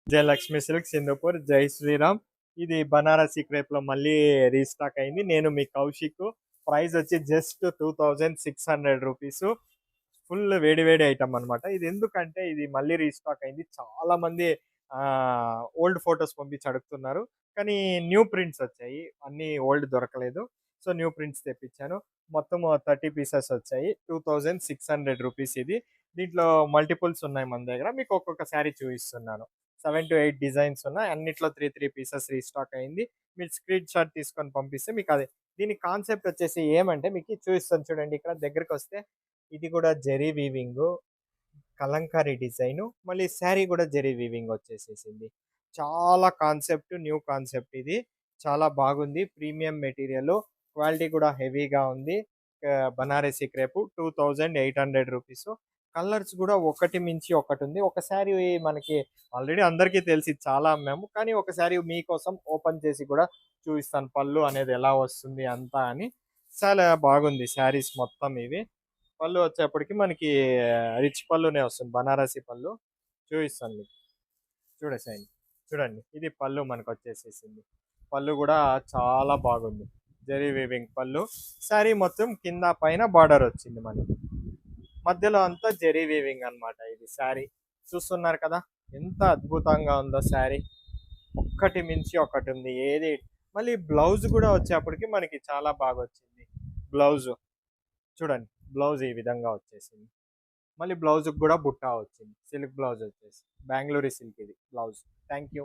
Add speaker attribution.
Speaker 1: Jayalakshmi silks Hindupur. జై శ్రీరామ్. ఇది బనారసి క్రేప్‌లో మళ్ళీ రీస్టాక్ అయింది. నేను మీ కౌశిక్. ప్రైస్ వచ్చి జస్ట్ 2600 రూపీసు. ఫుల్ వేడి వేడి ఐటమ్ అన్నమాట. ఇది ఎందుకంటే ఇది మళ్ళీ రీస్టాక్ అయింది. చాలా మంది ఓల్డ్ ఫోటోస్ పంపించి అడుగుతున్నారు. కానీ న్యూ ప్రింట్స్ వచ్చాయి. అన్నీ ఓల్డ్ దొరకలేదు. సో న్యూ ప్రింట్స్ తెప్పించాను. మొత్తం 30 పీసెస్ వచ్చాయి. 2600 రూపీస్ ఇది. దీంట్లో మల్టిపుల్స్ ఉన్నాయి మన దగ్గర. మీకు ఒక్కొక్క శారీ చూపిస్తున్నాను. 7-8 డిజైన్స్ ఉన్నాయి. అన్నిట్లో 3 పీసెస్ రీస్టాక్ అయింది. మీరు స్క్రీన్ షాట్ తీసుకొని పంపిస్తే మీకు అది దీని కాన్సెప్ట్ వచ్చేసి ఏమంటే మీకు చూపిస్తాను చూడండి. ఇక్కడ దగ్గరికి వస్తే ఇది కూడా జెరీ వీవింగ్, కలంకారీ డిజైన్, మళ్ళీ శారీ కూడా జెరీ వీవింగ్ వచ్చేసేసింది. చాలా కాన్సెప్ట్, న్యూ కాన్సెప్ట్ ఇది. చాలా బాగుంది. ప్రీమియం మెటీరియల్, క్వాలిటీ కూడా హెవీగా ఉంది. Banarasi crepe 2800 rupees. కలర్స్ కూడా ఒకటి మించి ఒకటి ఉంది. ఒక శారీ మనకి ఆల్రెడీ అందరికీ తెలిసి చాలా అమ్మాము. కానీ ఒకసారి మీకోసం ఓపెన్ చేసి కూడా చూపిస్తాను పళ్ళు అనేది ఎలా వస్తుంది అంతా అని. చాలా బాగుంది శారీస్ మొత్తం ఇవి. పళ్ళు వచ్చేప్పటికి మనకి రిచ్ పళ్ళునే వస్తుంది. బనారసి పళ్ళు చూపిస్తాను మీకు. చూడేసేయండి. చూడండి ఇది పళ్ళు మనకు వచ్చేసేసింది. పళ్ళు కూడా చాలా బాగుంది. జరీ వీవింగ్ పళ్ళు. శారీ మొత్తం కింద పైన బార్డర్ వచ్చింది మనకి. మధ్యలో అంతా జెరీ వీవింగ్ అన్నమాట ఇది శారీ. చూస్తున్నారు కదా ఎంత అద్భుతంగా ఉందో శారీ. ఒక్కటి మించి ఒకటి ఉంది. ఏది మళ్ళీ బ్లౌజ్ కూడా వచ్చేప్పటికి మనకి చాలా బాగా వచ్చింది. బ్లౌజ్ చూడండి. బ్లౌజ్ ఈ విధంగా వచ్చేసింది. మళ్ళీ బ్లౌజ్కి కూడా బుట్టా వచ్చింది. సిల్క్ బ్లౌజ్ వచ్చేసి బెంగళూరు సిల్క్ ఇది బ్లౌజ్. Thank you.